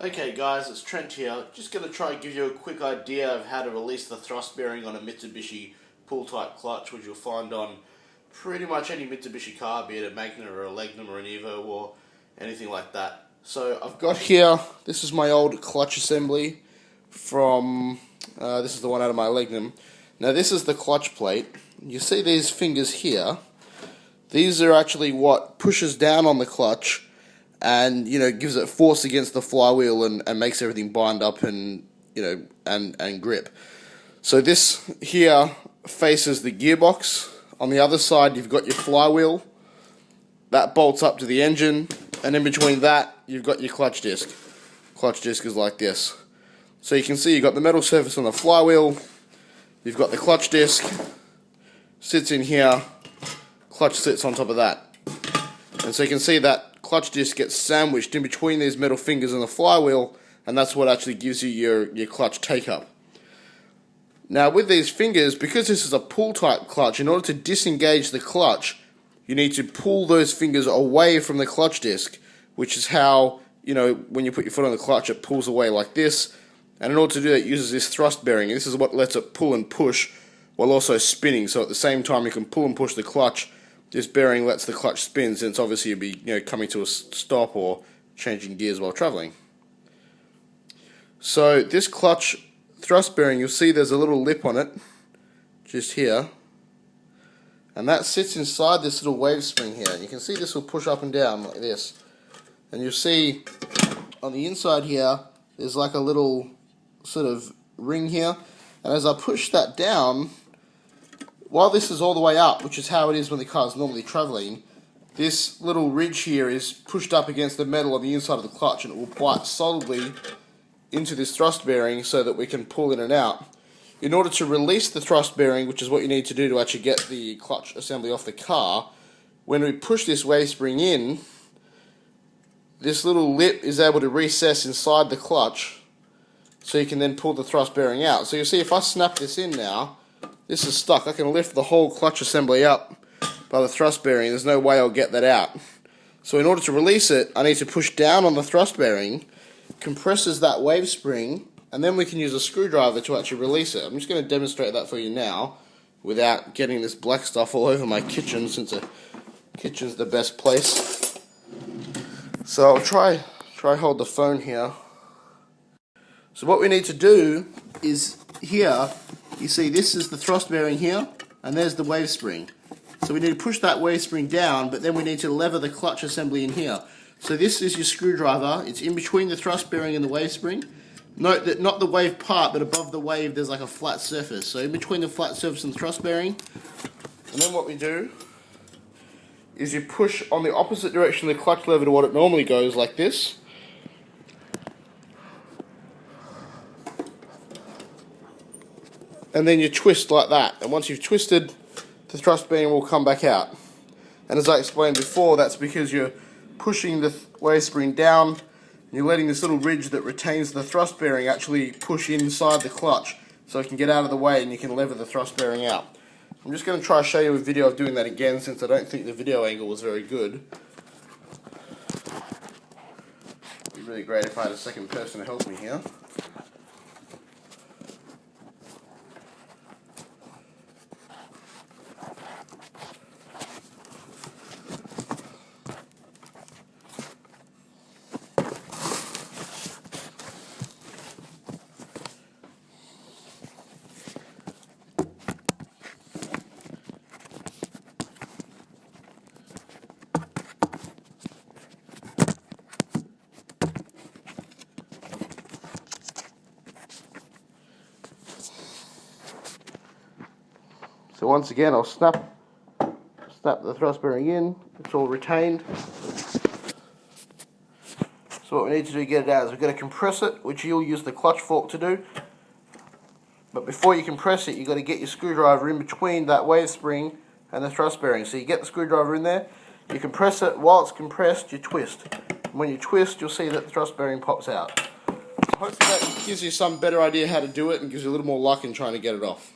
Okay guys, it's Trent here. Just going to try and give you a quick idea of how to release the thrust bearing on a Mitsubishi Pull type clutch, which you'll find on pretty much any Mitsubishi car, be it a Magna or a Legnum or an Evo or anything like that. So I've got here, this is my old clutch assembly from, this is the one out of my Legnum. Now this is the clutch plate. You see these fingers here? These are actually what pushes down on the clutch and, gives it force against the flywheel and makes everything bind up and, and grip. So this here faces the gearbox. On the other side, you've got your flywheel. That bolts up to the engine. And in between that, you've got your clutch disc. Clutch disc is like this. So you can see you've got the metal surface on the flywheel. You've got the clutch disc. Sits in here. Clutch sits on top of that. And so you can see that clutch disc gets sandwiched in between these metal fingers and the flywheel, and that's what actually gives you your clutch take-up. Now with these fingers, because this is a pull type clutch, in order to disengage the clutch, you need to pull those fingers away from the clutch disc, which is how, when you put your foot on the clutch, it pulls away like this. And in order to do that, it uses this thrust bearing, and this is what lets it pull and push while also spinning. So at the same time you can pull and push the clutch, this bearing lets the clutch spin, since obviously you'll be coming to a stop or changing gears while traveling. So this clutch thrust bearing, you'll see there's a little lip on it, just here, and that sits inside this little wave spring here. And you can see this will push up and down like this, and you'll see on the inside here there's like a little sort of ring here, and as I push that down, while this is all the way up, which is how it is when the car is normally travelling, this little ridge here is pushed up against the metal on the inside of the clutch, and it will bite solidly into this thrust bearing so that we can pull in and out. In order to release the thrust bearing, which is what you need to do to actually get the clutch assembly off the car, when we push this wave spring in, this little lip is able to recess inside the clutch, so you can then pull the thrust bearing out. So you'll see if I snap this in now, this is stuck. I can lift the whole clutch assembly up by the thrust bearing. There's no way I'll get that out. So in order to release it, I need to push down on the thrust bearing, compresses that wave spring, and then we can use a screwdriver to actually release it. I'm just going to demonstrate that for you now without getting this black stuff all over my kitchen, since the kitchen's the best place. So I'll try hold the phone here. So what we need to do is here, you see this is the thrust bearing here, and there's the wave spring. So we need to push that wave spring down, but then we need to lever the clutch assembly in here. So this is your screwdriver. It's in between the thrust bearing and the wave spring. Note that not the wave part, but above the wave there's like a flat surface. So in between the flat surface and the thrust bearing. And then what we do is you push on the opposite direction of the clutch lever to what it normally goes, like this. And then you twist like that, and once you've twisted, the thrust bearing will come back out. And as I explained before, that's because you're pushing the wave spring down, and you're letting this little ridge that retains the thrust bearing actually push inside the clutch, so it can get out of the way and you can lever the thrust bearing out. I'm just going to try to show you a video of doing that again, since I don't think the video angle was very good. It'd be really great if I had a second person to help me here. So once again, I'll snap the thrust bearing in. It's all retained. So what we need to do to get it out is we've got to compress it, which you'll use the clutch fork to do. But before you compress it, you've got to get your screwdriver in between that wave spring and the thrust bearing. So you get the screwdriver in there, you compress it. While it's compressed, you twist. And when you twist, you'll see that the thrust bearing pops out. So hopefully that gives you some better idea how to do it and gives you a little more luck in trying to get it off.